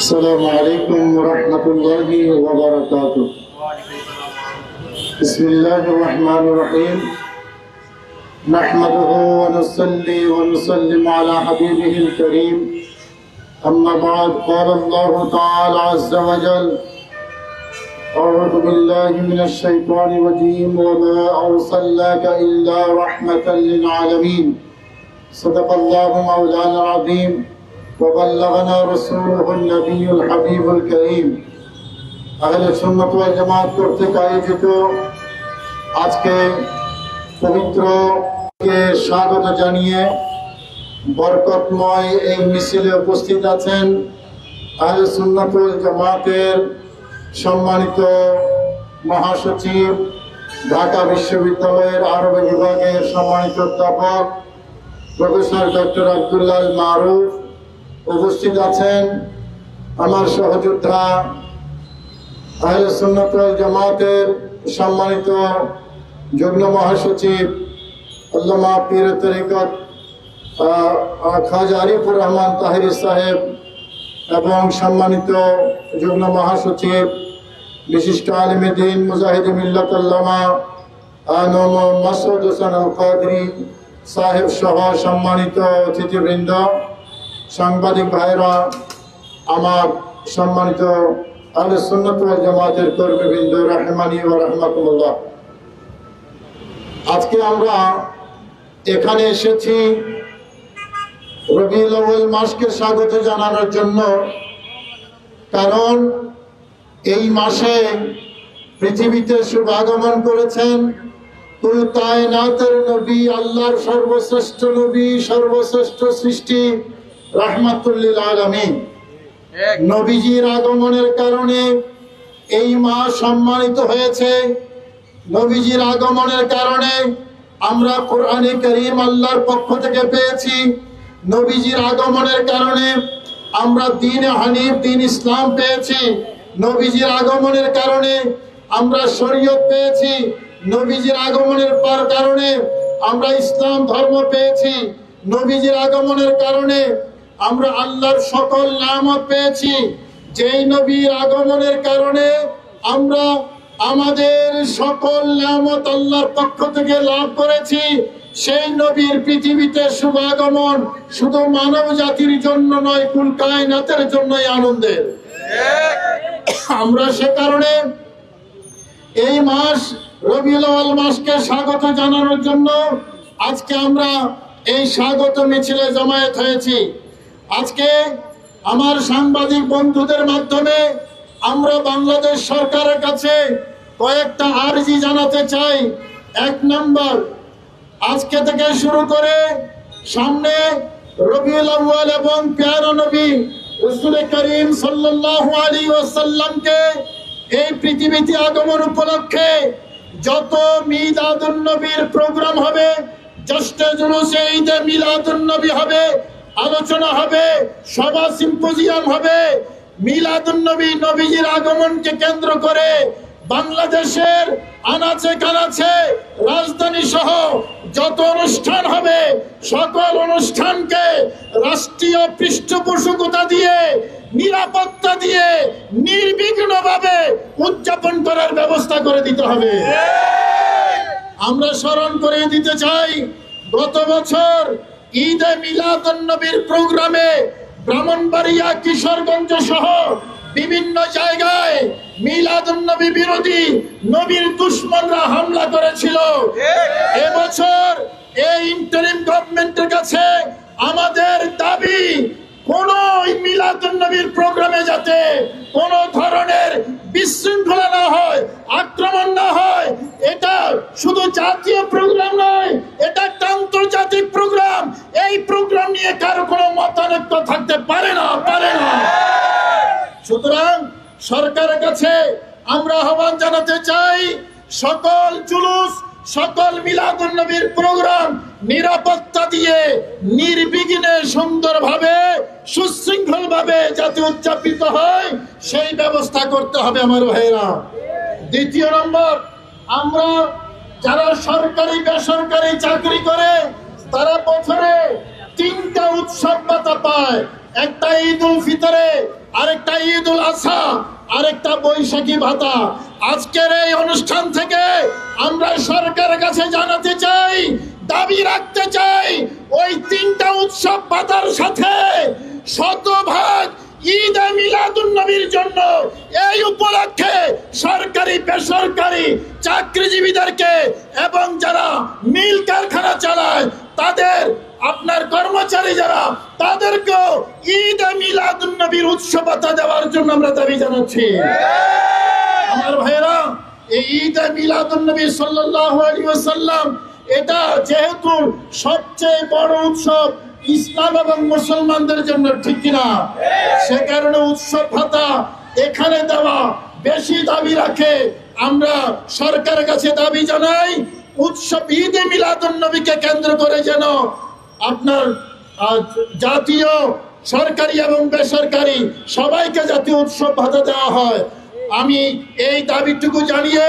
السلام عليكم ورحمة الله وبركاته. بسم الله الرحمن الرحيم. نحمده ونصلي ونسلم على حبيبه الكريم. أما بعد، قال الله تعالى عز وجل: أعوذ بالله من الشيطان الرجيم وما أرسلناك إلا رحمة للعالمين. صدق الله مولانا العظيم وبلغنا رسوله النبي الحبيب الكريم. আহলে সুন্নাত ওয়াল জামাত কর্তৃক আয়োজিত আজকে পবিত্রকে স্বাগত জানিয়ে বরকতময় এই মিছিলে উপস্থিত আছেন আহলে সুন্নাত ওয়াল জামাতের সম্মানিত মহাসচিব, ঢাকা বিশ্ববিদ্যালয়ের আরবি বিভাগের সম্মানিত অধ্যাপক প্রফেসর ডক্টর আব্দুল্লাহ মারুফ। উপস্থিত আছেন আমার সহযোদ্ধা আহলে সুন্নাত ওয়াল জামাতের সম্মানিত যুগ্ম মহাসচিব আল্লামা পীর তরিকত খাজা আরিফুর রহমান তাহেরি সাহেব এবং সম্মানিত যুগ্ম মহাসচিব বিশিষ্ট আলেমে দ্বীন মুজাহিদ মিল্লাত আল্লামা মাসউদ হোসেন আল কাদরি সাহেব সহ সম্মানিত অতিথিবৃন্দ, সাংবাদিক ভাইরা, আমার সম্মানিত আহলে সুন্নাত ওয়াল জামাতের কর্মীবৃন্দ, রাহমানি ওয়া রাহমাকুমুল্লাহ। আজকে আমরা এখানে এসেছি রবিউল আউয়াল মাসকে স্বাগত জানানোর জন্য, কারণ এই মাসে পৃথিবীতে শুভাগমন করেছেন কুল কায়নাতের নবী, আল্লাহর সর্বশ্রেষ্ঠ নবী, সর্বশ্রেষ্ঠ সৃষ্টি রাহমাতুল লিল আলামিন। নবীজির আগমনের কারণে এই মাস সম্মানিত হয়েছে। নবীজির আগমনের কারণে আমরা কোরআনে কারীম আল্লাহর পক্ষ থেকে পেয়েছি। নবীজির আগমনের কারণে আমরা দ্বীন হানিফ, দ্বীন ইসলাম পেয়েছি। নবীজির আগমনের কারণে আমরা শরীয়ত পেয়েছি। নবীজির আগমনের কারণে আমরা ইসলাম ধর্ম পেয়েছি। নবীজির আগমনের কারণে আমরা আল্লাহর সকল নিয়ামত পেয়েছি। যেই নবীর আগমনের কারণে আমরা আমাদের সকল নিয়ামত আল্লাহর পক্ষ থেকে লাভ করেছি, সেই নবীর পৃথিবীতে শুভাগমন শুধু মানব জাতির জন্য নয়, কুল কায়নাতের জন্যই আনন্দের। আমরা সে কারণে এই মাস রবিউল আউয়াল মাসকে স্বাগত জানানোর জন্য আজকে আমরা এই স্বাগত মিছিলে জমায়েত হয়েছি। আজকে আমার সাংবাদিক বন্ধুদের মাধ্যমে আমরা বাংলাদেশ সরকারের কাছে কয়েকটা আর্জি জানাতে চাই। এক নম্বর, আজকে থেকে শুরু করে সামনে রবিউল আউয়াল এবং প্যারা নবী রাসূল করিম সাল্লাল্লাহু আলাইহি ওয়াসাল্লামকে এই পৃথিবীতে আগমন উপলক্ষে যত মিলাদুন নবীর প্রোগ্রাম হবে, জশ্নে জুলুসে ঈদে মিলাদুন নবী হবে, আলোচনা হবে, সভা সিম্পোজিয়াম হবে, মিলাদুন নবী, নবীজির আগমনকে কেন্দ্র করে বাংলাদেশের আনাচে কানাচে, রাজধানী সহ যত অনুষ্ঠান হবে, সকল অনুষ্ঠানকে রাষ্ট্রীয় পৃষ্ঠপোষকতা দিয়ে, নিরাপত্তা দিয়ে নির্বিঘ্নভাবে উদযাপন করার ব্যবস্থা করে দিতে হবে। আমরা স্মরণ করে দিতে চাই, গত বছর ঈদে মিলাদুন নবীর প্রোগ্রামে ব্রাহ্মণবাড়িয়া, কিশোরগঞ্জ সহ বিভিন্ন জায়গায় মিলাদুন নবী বিরোধী নবীর দুশমনরা হামলা করেছিল। এবছর এই ইন্টারিম গভর্নমেন্টের কাছে আমাদের দাবি, কোন মিলাদুন নবীর প্রোগ্রামে যাতে কোন ধরনের বিশৃঙ্খলা না হয়, আক্রমণ না হয়। এটা শুধু জাতীয় প্রোগ্রাম নয়, এটা একটা আন্তর্জাতিক প্রোগ্রাম। এই প্রোগ্রাম নিয়ে কারো কোনো মতানৈক্য থাকতে পারে না। সুতরাং সরকারের কাছে আমরা আহ্বান জানাতে চাই, সকল জুলুস, সকল মিলাদুন নবীর প্রোগ্রাম নিরাপত্তা দিয়ে নির্বিঘ্নে সুন্দরভাবে সুশৃঙ্খলভাবে যাতে উদযাপিত হয় সেই ব্যবস্থা করতে হবে আমার ভাইরা। দ্বিতীয় নম্বর, আমরা যারা সরকারি বেসরকারি চাকরি করে তারা বছরে 3টা উৎসব ভাতা পায়। একটা ঈদ উল ফিতরে, আরেকটা ঈদুল আজহা, আরেকটা বৈশাখী ভাতা। আজকের এই অনুষ্ঠান থেকে আমরা সরকারের কাছে জানাতে চাই, দাবি রাখতে চাই, ওই তিনটা উৎসব ভাতার সাথে শতভাগ ঈদে মিলাদুন নবীর জন্য এই উপলক্ষে সরকারি বেসরকারি চাকরিজীবীদেরকে এবং যারা মিল কারখানা চালায় তাদের আপনার কর্মচারী যারা তাদেরকেও ঈদে মিলাদুন নবীর উৎসব ভাতা দেওয়ার জন্য আমরা দাবি জানাচ্ছি। আমার ভাইরা, এই ঈদে মিলাদুন নবী সাল্লাল্লাহু আলাইহি ওয়াসাল্লাম এটা যেহেতু সবচেয়ে বড় উৎসব ইসলাম এবং মুসলমানদের জন্য, ঠিক কিনা? সে কারণে উৎসব ভাতা এখানে দেওয়া বেশি দাবি রাখে। আমরা সরকারের কাছে দাবি জানাই, উৎসব ঈদে মিলাদুন নবীকে কেন্দ্র করে যেন আপনার জাতীয় সরকারি এবং বেসরকারি সবাইকে জাতীয় উৎসব ভাতা দেওয়া হয়। আমি এই দাবিটুকু জানিয়ে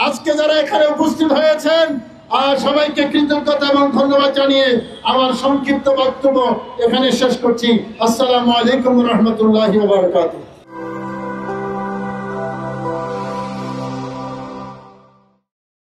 আজকে যারা এখানে উপস্থিত হয়েছেন সবাইকে কৃতজ্ঞতা এবং ধন্যবাদ জানিয়ে আমার সংক্ষিপ্ত বক্তব্য এখানে শেষ করছি। আসসালামু আলাইকুম ওয়া রাহমাতুল্লাহি ওয়া বারাকাতুহু।